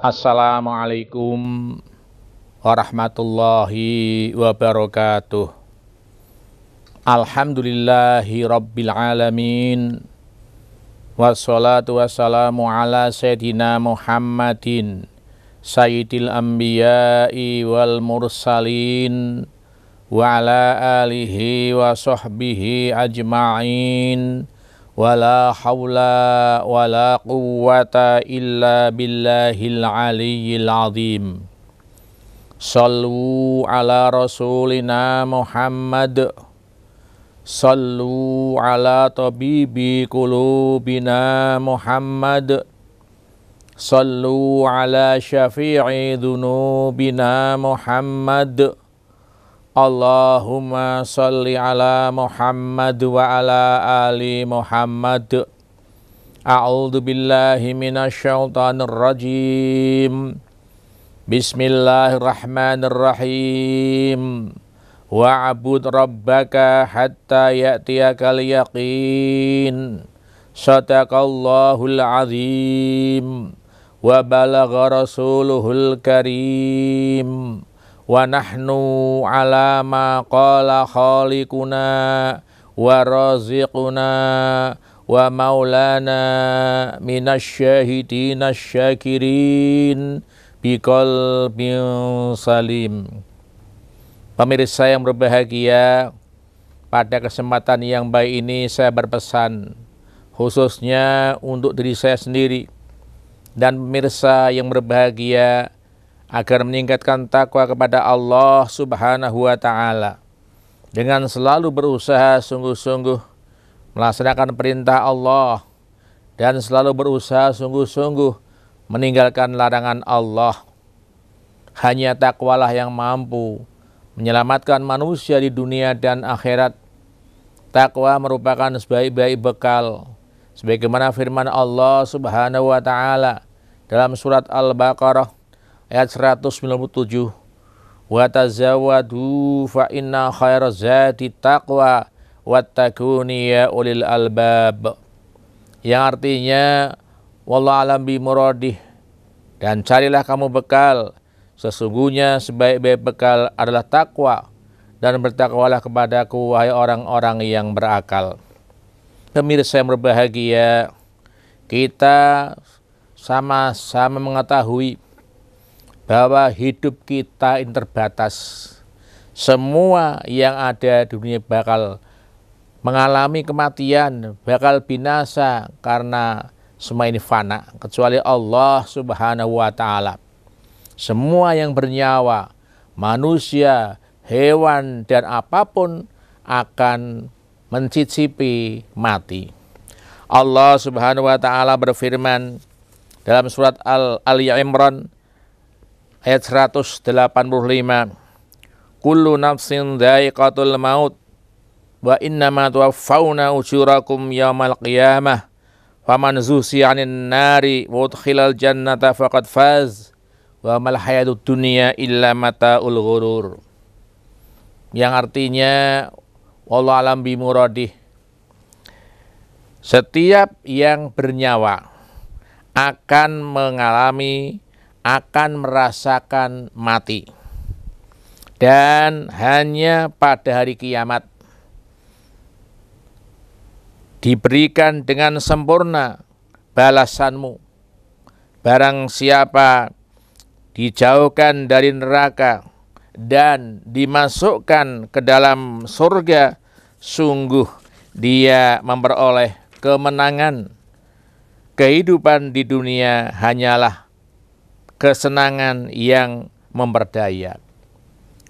Assalamualaikum warahmatullahi wabarakatuh. Alhamdulillahi rabbil alamin. Wassalatu wassalamu ala sayyidina Muhammadin sayyidil anbiya'i wal mursalin wa ala alihi wa sahbihi ajma'in. Wala hawla wala quwwata illa billahil aliyyil azim. Sallu ala rasulina Muhammad, sallu ala tabibi qulubina Muhammad, sallu ala syafi'i dhunubina Muhammad. Allahumma salli ala Muhammad wa ala ali Muhammad. A'udzu billahi minasyaitonir rajim. Bismillahirrahmanirrahim. Wa'bud rabbaka hatta ya'tiyakal yaqin. Shadaqallahul azim. Wa balagha rasuluhul karim. Wa nahnu ala ma qala khaliquna wa raziquna wa maulana minasyahidina syakirin biqalbin salim. Pemirsa yang berbahagia, pada kesempatan yang baik ini saya berpesan khususnya untuk diri saya sendiri dan pemirsa yang berbahagia agar meningkatkan takwa kepada Allah Subhanahu wa Ta'ala dengan selalu berusaha sungguh-sungguh melaksanakan perintah Allah dan selalu berusaha sungguh-sungguh meninggalkan larangan Allah. Hanya takwalah yang mampu menyelamatkan manusia di dunia dan akhirat. Takwa merupakan sebaik-baik bekal, sebagaimana firman Allah Subhanahu wa Ta'ala dalam surat Al-Baqarah ayat 197, wa tazawwadu fa inna khairaz zati taqwa wattaquni ya ulil albab, yang artinya wallahu alam bi muradih, dan carilah kamu bekal, sesungguhnya sebaik-baik bekal adalah takwa, dan bertakwalah kepadaku wahai orang-orang yang berakal. Pemirsa yang berbahagia, kita sama-sama mengetahui bahwa hidup kita ini terbatas. Semua yang ada di dunia bakal mengalami kematian, bakal binasa karena semua ini fana, kecuali Allah Subhanahu wa Ta'ala. Semua yang bernyawa, manusia, hewan, dan apapun akan mencicipi mati. Allah Subhanahu wa Ta'ala berfirman dalam surat Ali Imran ayat 185, kullu nafsin dha'iqatul maut wa innama tuwaffawna ujurakum yawmal qiyamah faman zuhziha 'anil nari wa udkhilal jannata faqad faz wa mal hayatud dunya illa mata'ul ghurur, yang artinya wallahu alam bi muradih, setiap yang bernyawa akan mengalami, akan merasakan mati, dan hanya pada hari kiamat diberikan dengan sempurna balasanmu. Barang siapa dijauhkan dari neraka dan dimasukkan ke dalam surga, sungguh dia memperoleh kemenangan. Kehidupan di dunia hanyalah kesenangan yang memperdaya.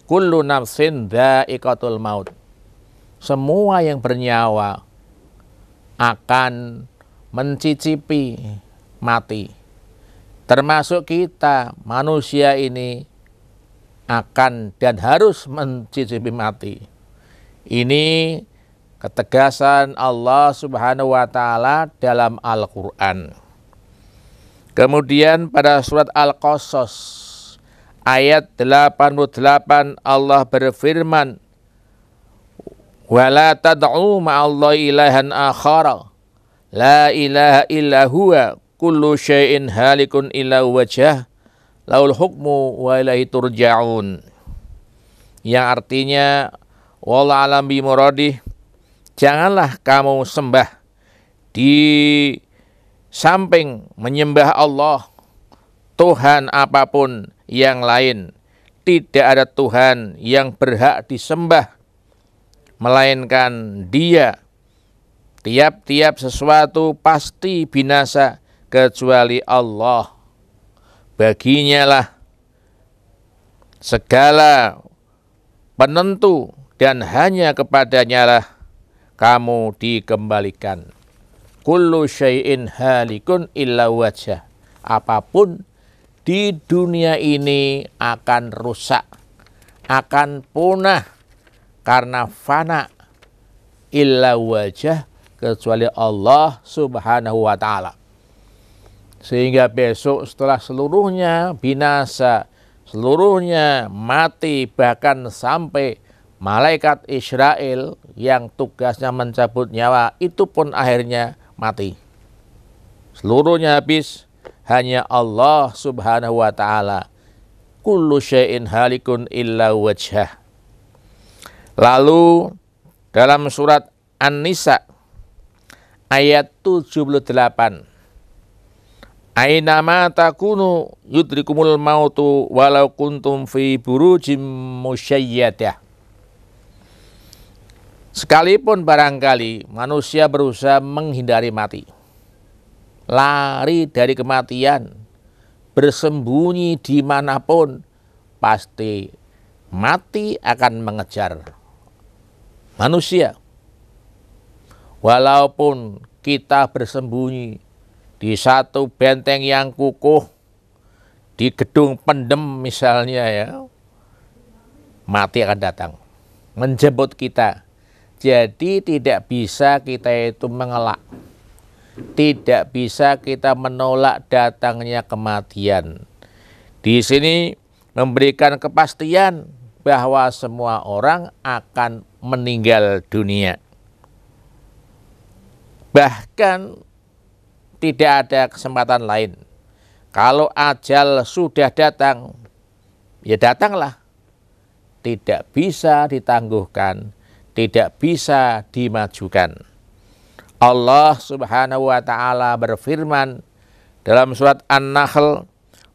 Kullu nafsin dha'iqatul maut. Semua yang bernyawa akan mencicipi mati. Termasuk kita, manusia ini akan dan harus mencicipi mati. Ini ketegasan Allah Subhanahu wa Ta'ala dalam Al-Quran. Kemudian pada surat Al-Qasas ayat 88 Allah berfirman, wala tad'u ma'allahi ilahan akhara la ilaha illa huwa kullu syai'in halikun illa wajhah laul hukmu wa ilaihi turja'un, yang artinya wallahu alam bi muradih, janganlah kamu sembah di samping menyembah Allah Tuhan apapun yang lain. Tidak ada Tuhan yang berhak disembah melainkan Dia. Tiap-tiap sesuatu pasti binasa kecuali Allah. Baginya lah segala penentu dan hanya kepadanya lah kamu dikembalikan. Kullu syai'in halikun illa wajhah. Apapun di dunia ini akan rusak, akan punah karena fana, illa wajah, kecuali Allah subhanahu wa ta'ala. Sehingga besok setelah seluruhnya binasa, seluruhnya mati, bahkan sampai malaikat Israel yang tugasnya mencabut nyawa itu pun akhirnya mati. Seluruhnya habis, hanya Allah subhanahu wa ta'ala. Kullu syai'in halikun illa wajhah. Lalu dalam surat An-Nisa ayat 78, Ainama takunu yudrikumul mautu walau kuntum fi burujim musyayyadah. Sekalipun barangkali manusia berusaha menghindari mati, lari dari kematian, bersembunyi dimanapun, pasti mati akan mengejar manusia. Walaupun kita bersembunyi di satu benteng yang kukuh, di gedung pendem misalnya ya, mati akan datang menjemput kita. Jadi tidak bisa kita itu mengelak, tidak bisa kita menolak datangnya kematian. Di sini memberikan kepastian bahwa semua orang akan meninggal dunia. Bahkan tidak ada kesempatan lain. Kalau ajal sudah datang, ya datanglah. Tidak bisa ditangguhkan, tidak bisa dimajukan. Allah subhanahu wa ta'ala berfirman dalam surat An-Nahl,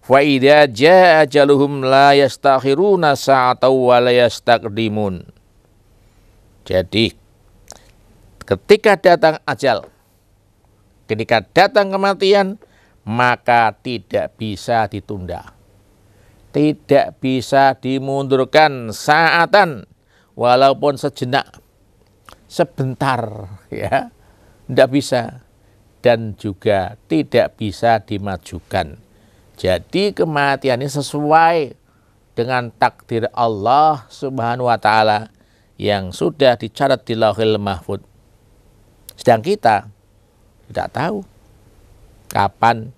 wa idza jaa ajaluhum la yastakhiruna sa'atan wa la yastaqdimun. Jadi ketika datang ajal, ketika datang kematian, maka tidak bisa ditunda, tidak bisa dimundurkan saatan, walaupun sejenak, sebentar, ya, tidak bisa, dan juga tidak bisa dimajukan. Jadi kematian ini sesuai dengan takdir Allah subhanahu wa ta'ala yang sudah dicatat di Lauhil Mahfuz. Sedang kita tidak tahu kapan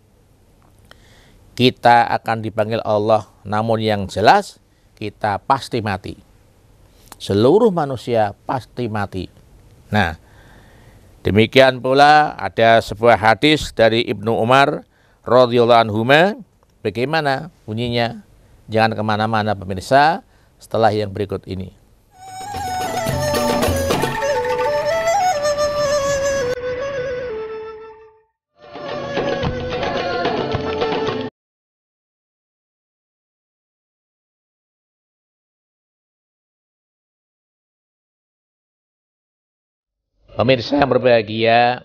kita akan dipanggil Allah, namun yang jelas kita pasti mati. Seluruh manusia pasti mati. Nah, demikian pula ada sebuah hadis dari Ibnu Umar radhiyallahu anhuma. Bagaimana bunyinya? Jangan kemana-mana pemirsa, setelah yang berikut ini. Pemirsa yang berbahagia,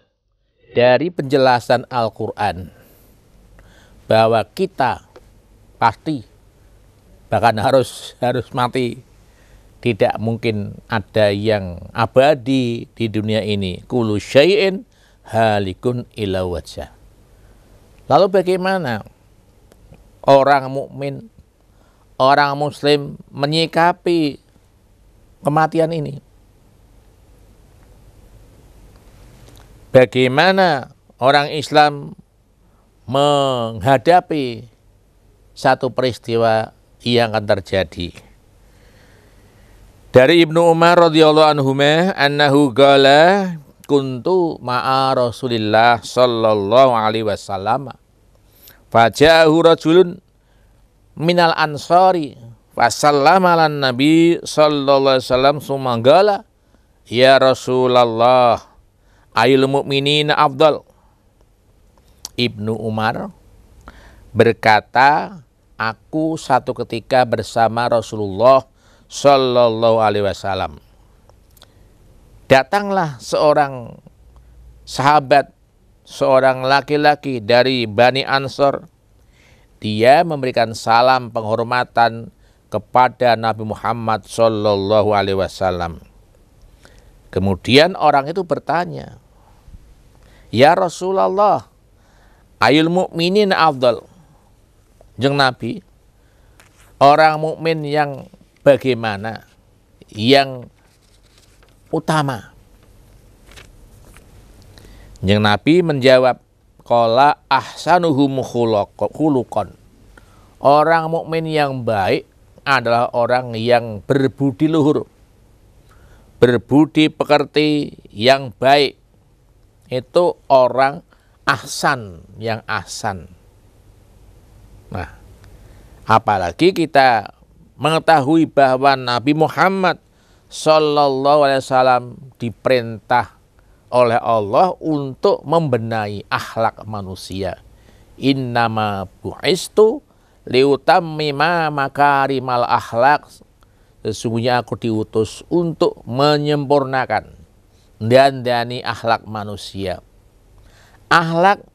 dari penjelasan Al-Quran bahwa kita pasti bahkan harus mati, tidak mungkin ada yang abadi di dunia ini. Kullu syai'in halikun illa wajhah. Lalu bagaimana orang mukmin, orang muslim menyikapi kematian ini? Bagaimana orang Islam menghadapi satu peristiwa yang akan terjadi? Dari Ibnu Umar radhiyallahu anhuma annahu qala kuntu ma'a Rasulillah sallallahu alaihi wasallam faja'ahu rajulun minal ansari fasallama lan nabi sallallahu alaihi wasallam sumangala ya Rasulullah ayul mu'minina afdal. Ibnu Umar berkata, aku satu ketika bersama Rasulullah sallallahu alaihi wasallam. Datanglah seorang sahabat, seorang laki-laki dari Bani Ansor. Dia memberikan salam penghormatan kepada Nabi Muhammad sallallahu alaihi wasallam. Kemudian orang itu bertanya, ya Rasulullah, ayul mu'minin afdal. Jeng Nabi, orang mukmin yang bagaimana, yang utama? Jeng Nabi menjawab, qala ahsanuhum khuluqan. Orang mukmin yang baik adalah orang yang berbudi luhur, berbudi pekerti yang baik. Itu orang ahsan, yang ahsan. Nah, apalagi kita mengetahui bahwa Nabi Muhammad sallallahu alaihi wasallam diperintah oleh Allah untuk membenahi akhlak manusia. Innama bu'istu liutammima makarimal akhlak. Sesungguhnya aku diutus untuk menyempurnakan dandani akhlak manusia. Akhlak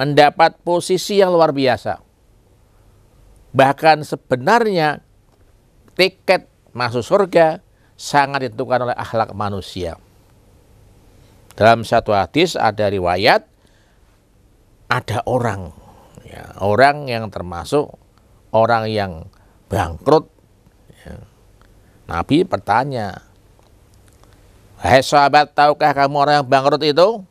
mendapat posisi yang luar biasa. Bahkan sebenarnya tiket masuk surga sangat ditentukan oleh akhlak manusia. Dalam satu hadis ada riwayat, ada orang, ya, orang yang termasuk orang yang bangkrut. Ya. Nabi bertanya, hai sahabat, tahukah kamu orang yang bangkrut itu?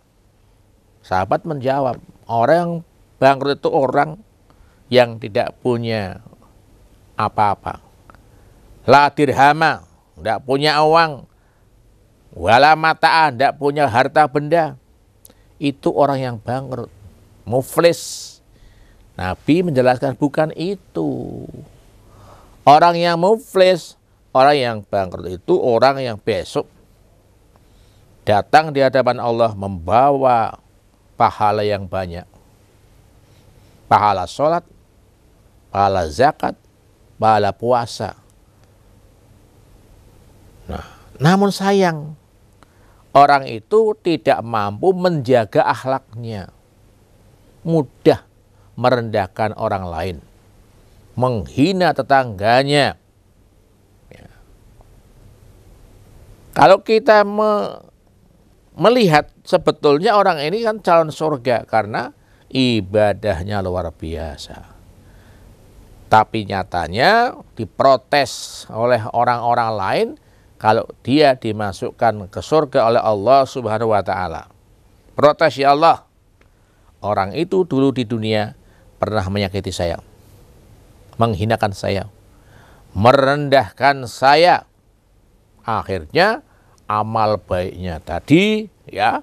Sahabat menjawab, orang yang bangkrut itu orang yang tidak punya apa-apa. La dirhama, tidak punya uang. Wala mata'ah, tidak punya harta benda. Itu orang yang bangkrut, muflis. Nabi menjelaskan bukan itu. Orang yang muflis, orang yang bangkrut itu orang yang besok datang di hadapan Allah membawa pahala yang banyak. Pahala sholat, pahala zakat, pahala puasa. Nah, namun sayang, orang itu tidak mampu menjaga akhlaknya. Mudah merendahkan orang lain, menghina tetangganya. Ya. Kalau kita melihat sebetulnya orang ini kan calon surga karena ibadahnya luar biasa. Tapi nyatanya diprotes oleh orang-orang lain kalau dia dimasukkan ke surga oleh Allah Subhanahu wa taala. Protes, ya Allah, orang itu dulu di dunia pernah menyakiti saya, menghinakan saya, merendahkan saya. Akhirnya amal baiknya tadi, ya,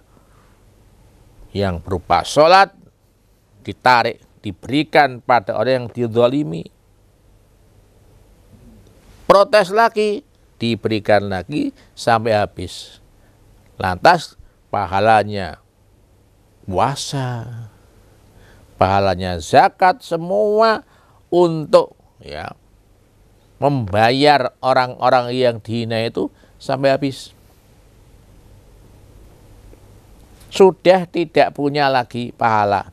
yang berupa sholat ditarik, diberikan pada orang yang dizalimi. Protes lagi, diberikan lagi sampai habis. Lantas pahalanya puasa, pahalanya zakat, semua untuk, ya, membayar orang-orang yang dihina itu sampai habis. Sudah tidak punya lagi pahala.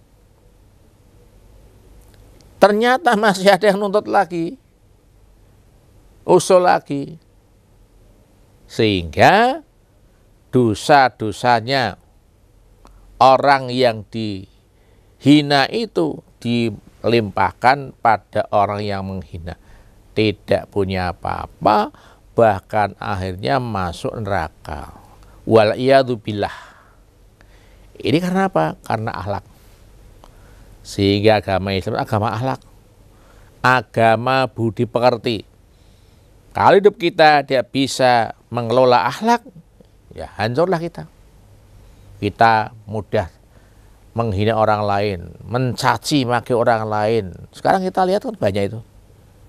Ternyata masih ada yang nuntut lagi, usul lagi. Sehingga dosa-dosanya orang yang dihina itu dilimpahkan pada orang yang menghina. Tidak punya apa-apa, bahkan akhirnya masuk neraka. Wal'iyadzubillah. Ini karena apa? Karena akhlak. Sehingga agama Islam agama akhlak, agama budi pekerti. Kalau hidup kita tidak bisa mengelola akhlak, ya hancurlah kita. Kita mudah menghina orang lain, mencaci maki orang lain. Sekarang kita lihat kan banyak itu.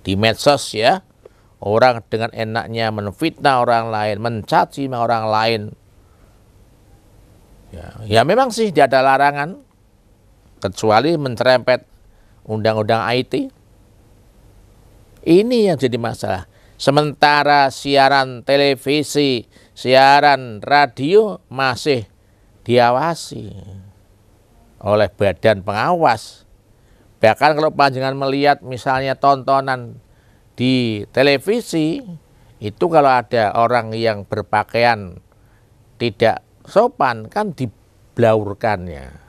di medsos ya, orang dengan enaknya menfitnah orang lain, mencaci orang lain. Ya memang sih tidak ada larangan, kecuali mencerempet undang-undang IT. Ini yang jadi masalah. Sementara siaran televisi, siaran radio masih diawasi oleh badan pengawas. Bahkan kalau panjenengan melihat misalnya tontonan di televisi, itu kalau ada orang yang berpakaian tidak sopan kan diblaurkannya.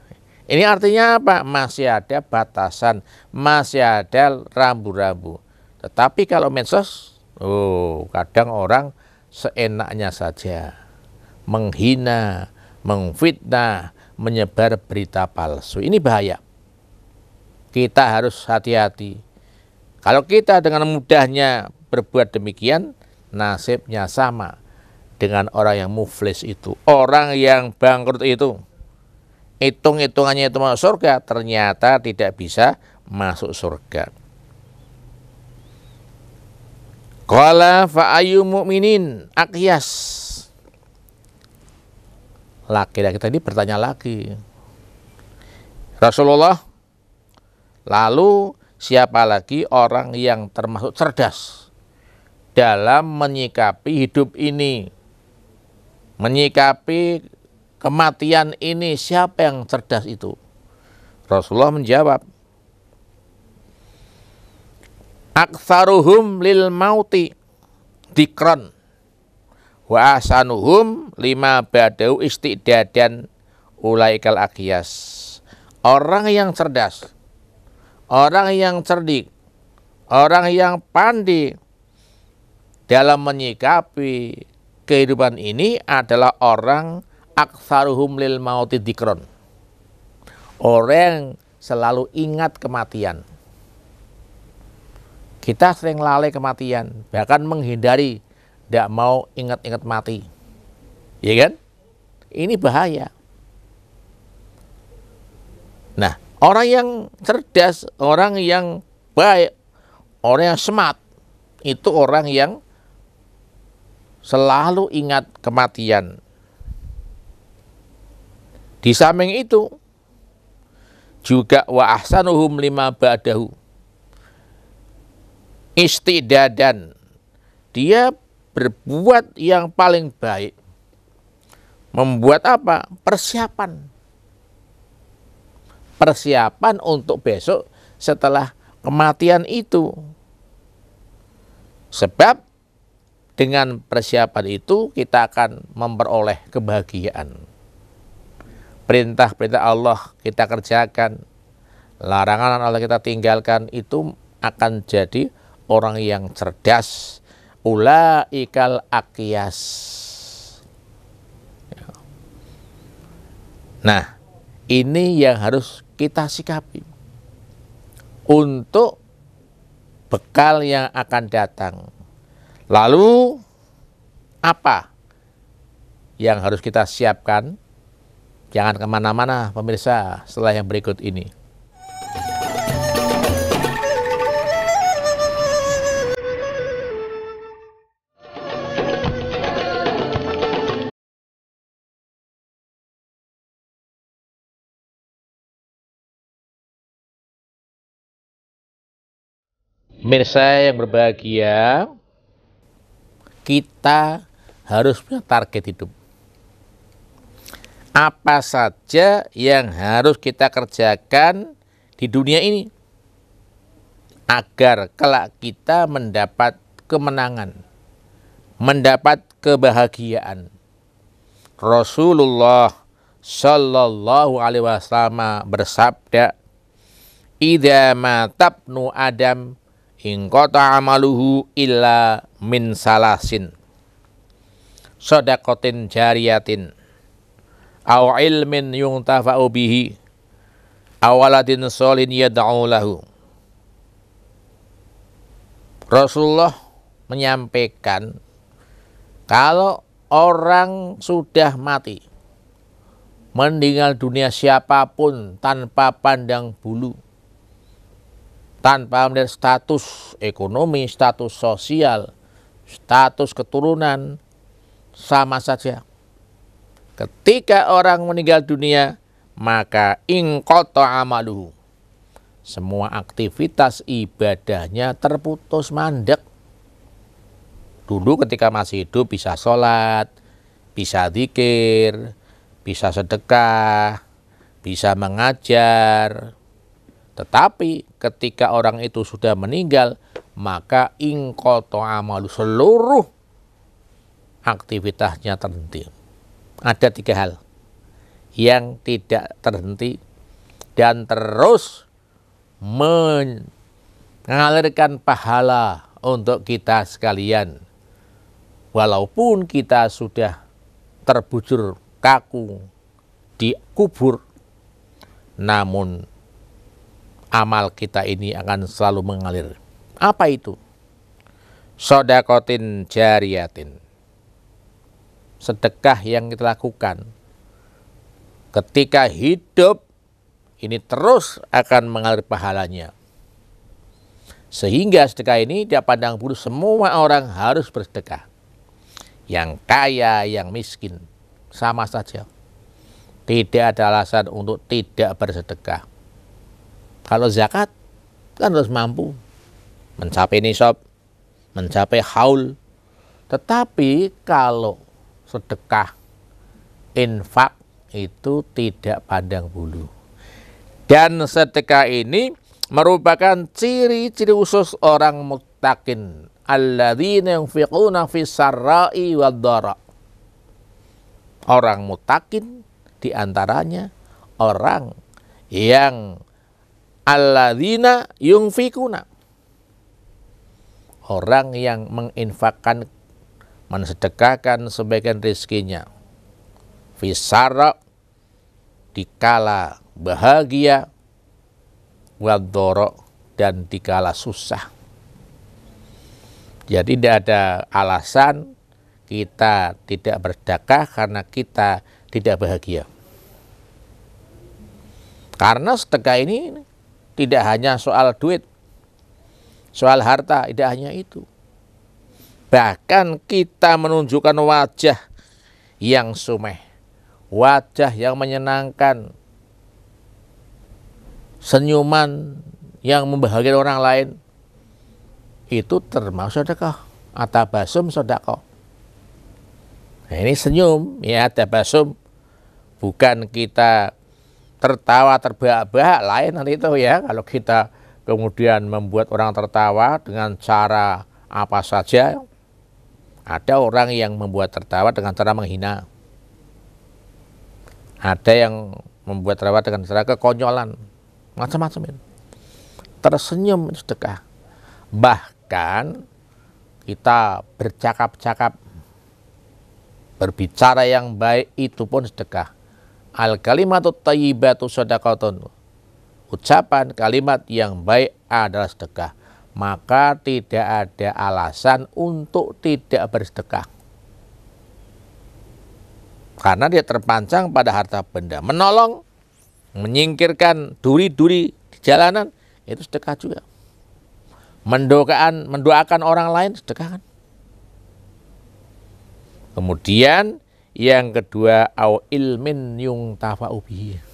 Ini artinya apa? Masih ada batasan, masih ada rambu-rambu. Tetapi kalau medsos, kadang orang seenaknya saja menghina, mengfitnah, menyebar berita palsu. Ini bahaya. Kita harus hati-hati. Kalau kita dengan mudahnya berbuat demikian, nasibnya sama dengan orang yang muflis itu. Orang yang bangkrut itu, hitung-hitungannya itu masuk surga, ternyata tidak bisa masuk surga. Qala fa'ayu mu'minin aqyas. Laki-laki tadi bertanya lagi, Rasulullah, lalu siapa lagi orang yang termasuk cerdas dalam menyikapi hidup ini, menyikapi kematian ini, siapa yang cerdas itu? Rasulullah menjawab, aktsaruhum lil mauti dzikran wa ahsanuhum lima badau istidadan ulaikal aqyas. Orang yang cerdas, orang yang cerdik, orang yang pandai dalam menyikapi kehidupan ini adalah orang aktsaruhum lil mauti dzikran. Orang yang selalu ingat kematian. Kita sering lalai kematian, bahkan menghindari, tidak mau ingat-ingat mati. Ya kan? Ini bahaya. Nah, orang yang cerdas, orang yang baik, orang yang smart, itu orang yang selalu ingat kematian. Di samping itu, juga wa ahsanuhum lima ba'dahu istidadan. Dia berbuat yang paling baik. Membuat apa? Persiapan. Persiapan untuk besok setelah kematian itu. Sebab dengan persiapan itu kita akan memperoleh kebahagiaan. Perintah-perintah Allah kita kerjakan, larangan Allah kita tinggalkan, itu akan jadi orang yang cerdas. Ulaikal aqyas. Nah, ini yang harus kita sikapi untuk bekal yang akan datang. Lalu apa yang harus kita siapkan? Jangan kemana-mana pemirsa setelah yang berikut ini. Pemirsa yang berbahagia, kita harus punya target hidup. Apa saja yang harus kita kerjakan di dunia ini agar kelak kita mendapat kemenangan, mendapat kebahagiaan. Rasulullah Shallallahu Alaihi Wasallam bersabda, "Idza matabnu Adam inqata amaluhu illa min salasin, shadaqatin jariyatin, aw ilmin yuntafa'u bihi, aw waladin sholin yad'u lahu." Rasulullah menyampaikan kalau orang sudah mati, meninggal dunia siapapun tanpa pandang bulu, tanpa melihat status ekonomi, status sosial, status keturunan, sama saja. Ketika orang meninggal dunia, maka inqata amaluhu. Semua aktivitas ibadahnya terputus mandek. Dulu ketika masih hidup bisa sholat, bisa zikir, bisa sedekah, bisa mengajar. Tetapi ketika orang itu sudah meninggal, maka inqata amalu, seluruh aktivitasnya terhenti. Ada 3 hal yang tidak terhenti dan terus mengalirkan pahala untuk kita sekalian. Walaupun kita sudah terbujur kaku di kubur, namun amal kita ini akan selalu mengalir. Apa itu? Sodakotin jariyatin. Sedekah yang kita lakukan ketika hidup ini terus akan mengalir pahalanya. Sehingga sedekah ini dia pandang bulu, semua orang harus bersedekah. Yang kaya, yang miskin, sama saja. Tidak ada alasan untuk tidak bersedekah. Kalau zakat kan harus mampu mencapai nisab, mencapai haul. Tetapi kalau sedekah, infak itu tidak pandang bulu. Dan sedekah ini merupakan ciri-ciri khusus orang muttaqin, alladzina yunfiquna fis sarra'i wad dara. Orang muttaqin diantaranya orang yang alladzina yunfiquna, orang yang menginfakkan, mensedekahkan sebagian rezekinya, fisara, dikala bahagia, wadoro, dan dikala susah. Jadi tidak ada alasan kita tidak bersedekah karena kita tidak bahagia. Karena sedekah ini tidak hanya soal duit, soal harta, tidak hanya itu. Bahkan kita menunjukkan wajah yang sumeh, wajah yang menyenangkan, senyuman yang membahagiakan orang lain, itu termasuk sedekah. Atabasum sedekah. Nah, ini senyum, ya atabasum, bukan kita tertawa terbahak-bahak, lain nanti itu ya. Kalau kita kemudian membuat orang tertawa dengan cara apa saja. Ada orang yang membuat tertawa dengan cara menghina. Ada yang membuat tertawa dengan cara kekonyolan. Macam-macam itu. Tersenyum sedekah. Bahkan kita bercakap-cakap, berbicara yang baik, itu pun sedekah. Al kalimatut thayyibatu shadaqatun. Ucapan kalimat yang baik adalah sedekah. Maka tidak ada alasan untuk tidak bersedekah. Karena dia terpancang pada harta benda. Menolong, menyingkirkan duri-duri di jalanan, itu sedekah juga. Mendoakan orang lain, sedekah kan. Kemudian yang kedua, au ilmin yuntafa'u bihi.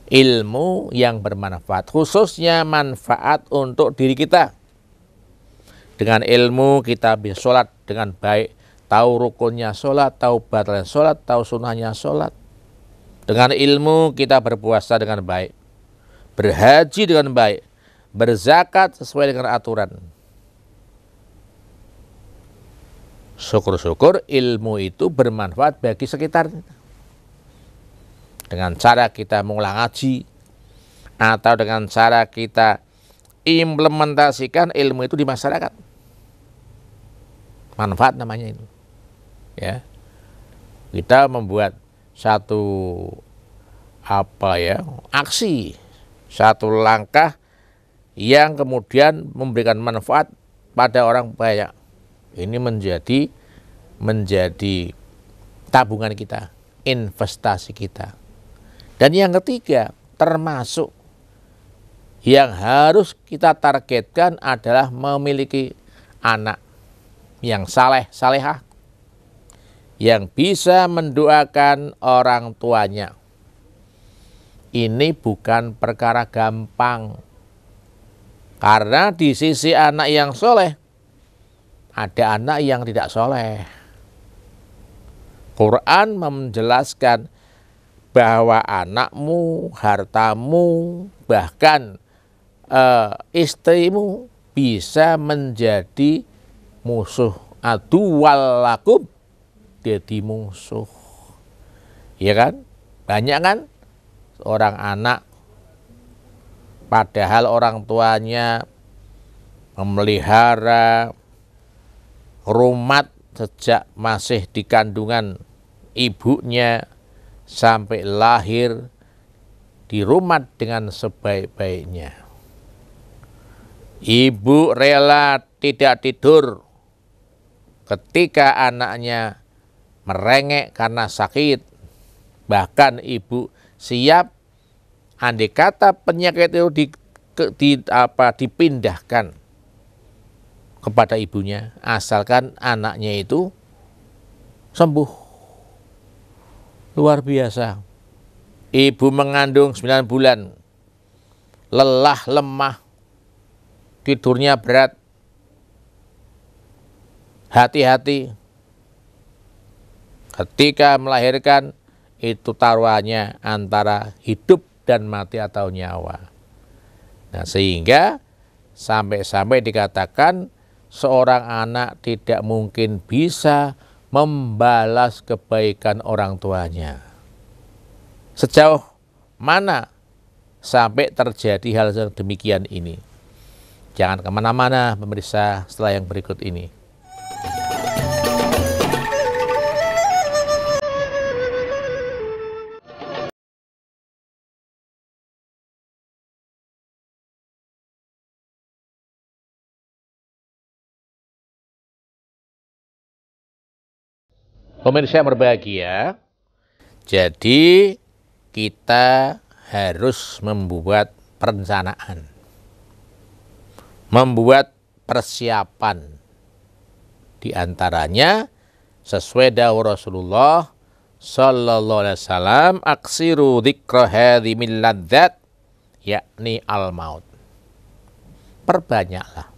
Ilmu yang bermanfaat, khususnya manfaat untuk diri kita. Dengan ilmu kita bisa sholat dengan baik, tahu rukunnya sholat, tahu batalnya sholat, tahu sunnahnya sholat. Dengan ilmu kita berpuasa dengan baik, berhaji dengan baik, berzakat sesuai dengan aturan. Syukur-syukur ilmu itu bermanfaat bagi sekitar kita. Dengan cara kita mengulang ngaji, atau dengan cara kita implementasikan ilmu itu di masyarakat. Manfaat namanya itu. Ya. Kita membuat satu aksi, satu langkah yang kemudian memberikan manfaat pada orang banyak. Ini menjadi tabungan kita, investasi kita. Dan yang ketiga, termasuk Yang harus kita targetkan adalah memiliki anak yang saleh, salehah, yang bisa mendoakan orang tuanya. Ini bukan perkara gampang. Karena di sisi anak yang soleh, ada anak yang tidak soleh. Quran menjelaskan bahwa anakmu, hartamu, bahkan istrimu bisa menjadi musuh. Aduwwal lakum, jadi musuh. Ya kan? Banyak kan orang anak padahal orang tuanya memelihara rumat sejak masih di kandungan ibunya sampai lahir di rumat dengan sebaik-baiknya. Ibu rela tidak tidur ketika anaknya merengek karena sakit. Bahkan ibu siap andai kata penyakit itu dipindahkan kepada ibunya, asalkan anaknya itu sembuh. Luar biasa. Ibu mengandung 9 bulan, lelah, lemah, tidurnya berat. Hati-hati ketika melahirkan, itu taruhannya antara hidup dan mati atau nyawa. Nah, sehingga sampai-sampai dikatakan seorang anak tidak mungkin bisa membalas kebaikan orang tuanya. Sejauh mana sampai terjadi hal yang demikian ini? Jangan kemana-mana pemirsa setelah yang berikut ini. Pemirsa yang berbahagia, jadi kita harus membuat perencanaan, membuat persiapan. Di antaranya sesuai dawuh Rasulullah sallallahu alaihi wasallam, aksiru dzikra hadhimil ladzat, yakni al-maut. Perbanyaklah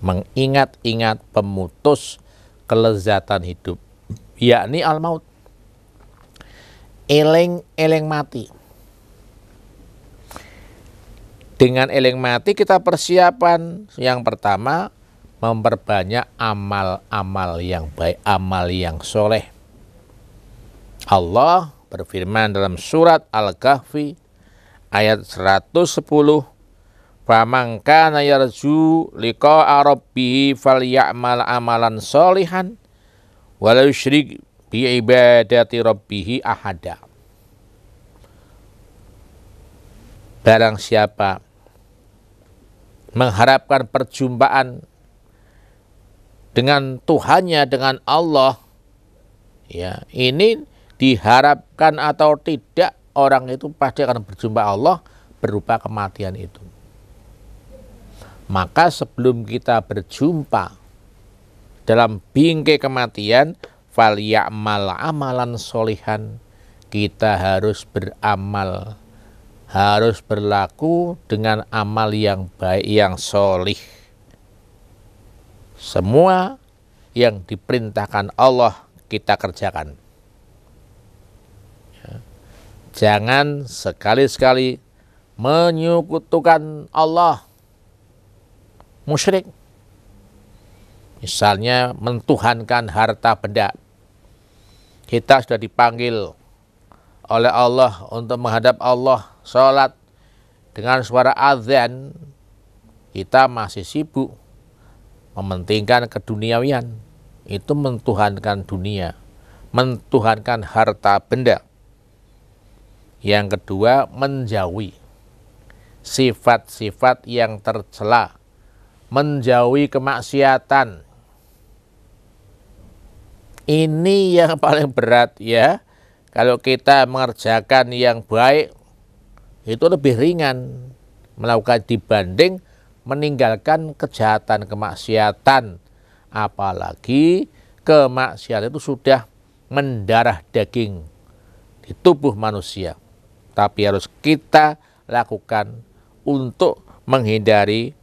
mengingat-ingat pemutus kelezatan hidup, yakni al-maut. Eling mati. Dengan eling mati kita persiapan. Yang pertama, memperbanyak amal-amal yang baik, amal yang soleh. Allah berfirman dalam surat Al-Kahfi ayat 110, "Faman kana yarju liqa'a rabbih falyamal amalan sholihan wa la yusyrik bi ibadati rabbih ahada." Barang siapa mengharapkan perjumpaan dengan Tuhannya, dengan Allah, ya, ini diharapkan atau tidak, orang itu pasti akan berjumpa Allah berupa kematian itu. Maka sebelum kita berjumpa dalam bingkai kematian, falyamal amalan sholihan, kita harus beramal, harus berlaku dengan amal yang baik, yang sholih. Semua yang diperintahkan Allah kita kerjakan. Jangan sekali-sekali menyekutukan Allah, musyrik. Misalnya mentuhankan harta benda. Kita sudah dipanggil oleh Allah untuk menghadap Allah, sholat dengan suara azan, kita masih sibuk mementingkan keduniawian. Itu mentuhankan dunia, mentuhankan harta benda. Yang kedua, menjauhi sifat-sifat yang tercela, menjauhi kemaksiatan. Ini yang paling berat, ya. Kalau kita mengerjakan yang baik, itu lebih ringan. melakukan dibanding meninggalkan kejahatan, kemaksiatan. Apalagi kemaksiatan itu sudah mendarah daging di tubuh manusia. Tapi harus kita lakukan untuk menghindari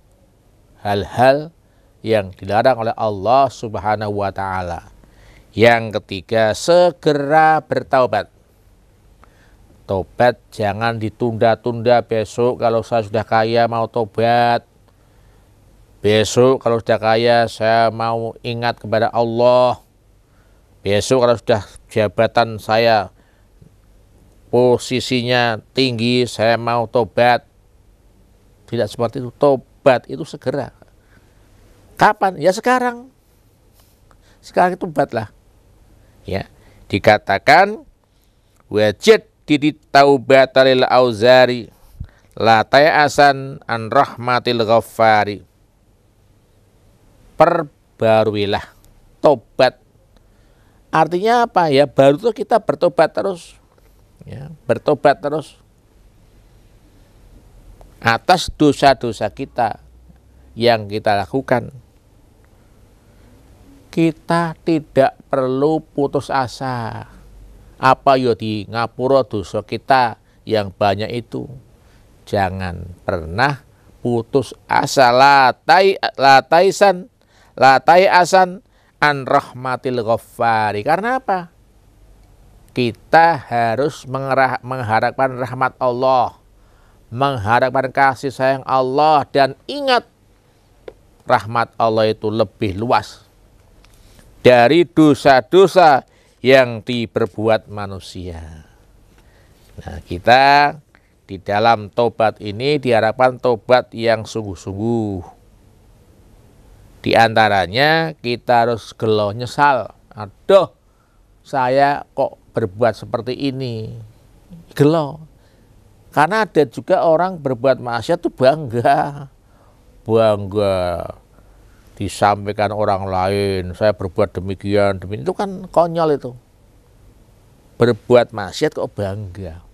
hal-hal yang dilarang oleh Allah Subhanahu wa Ta'ala. Yang ketiga, segera bertaubat. Tobat jangan ditunda-tunda. Besok kalau saya sudah kaya mau tobat. Besok kalau sudah kaya saya mau ingat kepada Allah. Besok kalau sudah jabatan saya posisinya tinggi saya mau tobat. Tidak seperti itu. Tobat itu segera. Kapan? Ya sekarang. Sekarang itu tobatlah. Ya, dikatakan wajid didi taubata lil auzari la ta'asan an rahmatil ghaffari. Perbaruilah tobat. Artinya apa ya? Baru itu kita bertobat terus. Ya, bertobat terus atas dosa-dosa kita yang kita lakukan. Kita tidak perlu putus asa. Apa yo di ngapura dosa kita yang banyak itu. Jangan pernah putus asa. Latai asan an rahmatil ghaffari. Karena apa? Kita harus mengharapkan rahmat Allah, mengharapkan kasih sayang Allah, dan ingat rahmat Allah itu lebih luas dari dosa-dosa yang diperbuat manusia. Nah, kita di dalam tobat ini diharapkan tobat yang sungguh-sungguh. Di antaranya kita harus gelo nyesal. Aduh, saya kok berbuat seperti ini. Gelo. Karena ada juga orang berbuat maksiat itu bangga. Disampaikan orang lain, saya berbuat demikian, itu kan konyol itu. Berbuat maksiat kok bangga.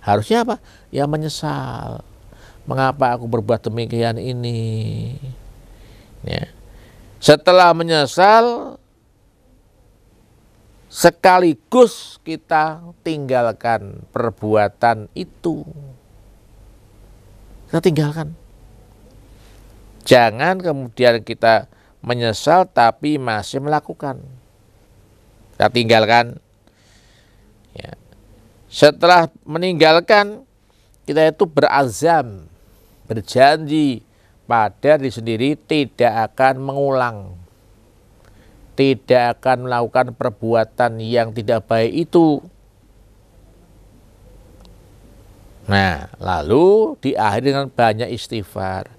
Harusnya apa? Ya menyesal. Mengapa aku berbuat demikian ini? Ya. Setelah menyesal, sekaligus kita tinggalkan perbuatan itu. Kita tinggalkan. Jangan kemudian kita menyesal tapi masih melakukan. Kita tinggalkan. Ya. Setelah meninggalkan, kita itu berazam, berjanji pada diri sendiri tidak akan mengulang. Tidak akan melakukan perbuatan yang tidak baik itu. Nah, lalu diakhiri dengan banyak istighfar.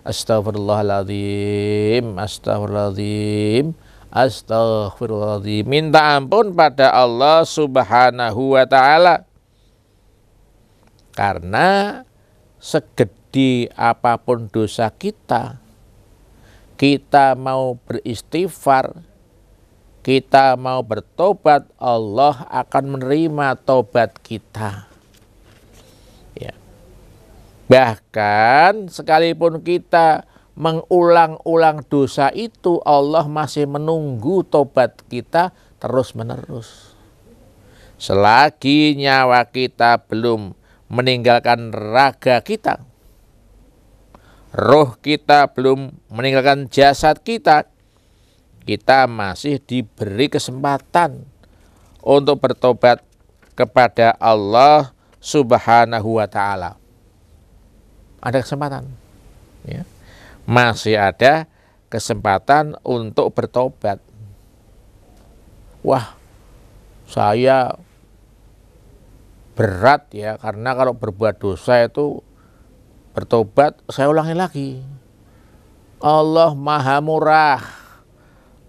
Astaghfirullahaladzim, astaghfirullahaladzim, astaghfirullahaladzim. Minta ampun pada Allah Subhanahu wa Ta'ala. Karena segede apapun dosa kita, kita mau beristighfar, kita mau bertobat, Allah akan menerima tobat kita. Ya. Bahkan sekalipun kita mengulang-ulang dosa itu, Allah masih menunggu tobat kita terus-menerus. Selagi nyawa kita belum meninggalkan raga kita, roh kita belum meninggalkan jasad kita, kita masih diberi kesempatan untuk bertobat kepada Allah Subhanahu wa Ta'ala. Ada kesempatan, ya. Masih ada kesempatan untuk bertobat. Wah, saya berat ya, karena kalau berbuat dosa itu bertobat, saya ulangi lagi. Allah Maha Murah,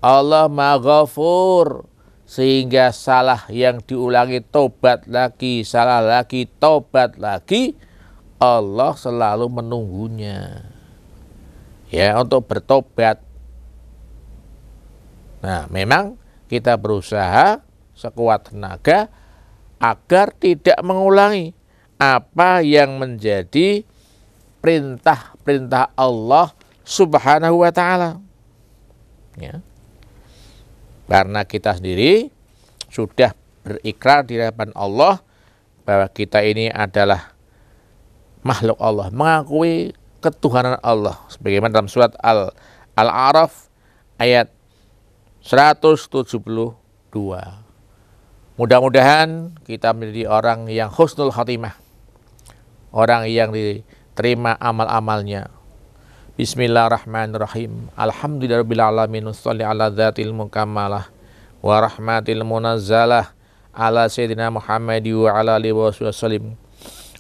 Allah Maha Ghafur, sehingga salah yang diulangi tobat lagi, salah lagi, tobat lagi, Allah selalu menunggunya ya untuk bertobat. Nah, memang kita berusaha sekuat tenaga agar tidak mengulangi apa yang menjadi perintah-perintah Allah Subhanahu wa taala. Ya. Karena kita sendiri sudah berikrar di hadapan Allah bahwa kita ini adalah makhluk Allah, mengakui ketuhanan Allah sebagaimana dalam surat Al-A'raf ayat 172. Mudah-mudahan kita menjadi orang yang husnul khatimah, orang yang diterima amal-amalnya. Bismillahirrahmanirrahim. Alhamdulillahirabbil alamin, sholli ala dzatil mukammalah wa rahmatil munazzalah ala sayyidina Muhammad wa ala alihi wasallam.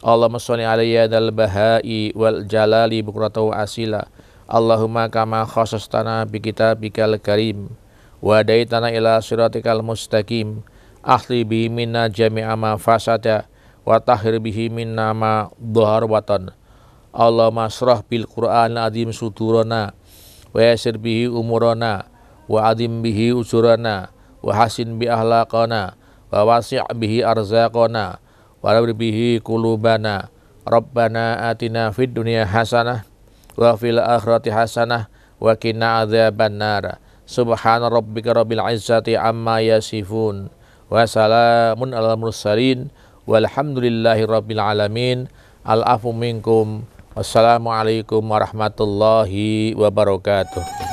Allahumma sholli alaihi dal bahai wal jalali bukratahu asila. Allahumma kama khassastana bi kitabikal karim wa daitana ila siratikal mustaqim. Ahli bihi minna jami'a ma fasada wa tahhir bihi minna ma dhahar watan. Allahumma asrah bil Qur'an azim sudurana wa yasir bihi umurana wa adim bihi usurana wa hasin bi ahlaqana wa wasi' bihi arzaqana wa rabbi bihi qulubana. Rabbana atina fid dunya hasanah wa fil akhirati hasanah wa qina adzabannar. Subhana rabbika rabbil izzati amma yasifun wa salamun alal mursalin walhamdulillahi rabbil alamin. Al-afu minkum. Wassalamualaikum warahmatullahi wabarakatuh.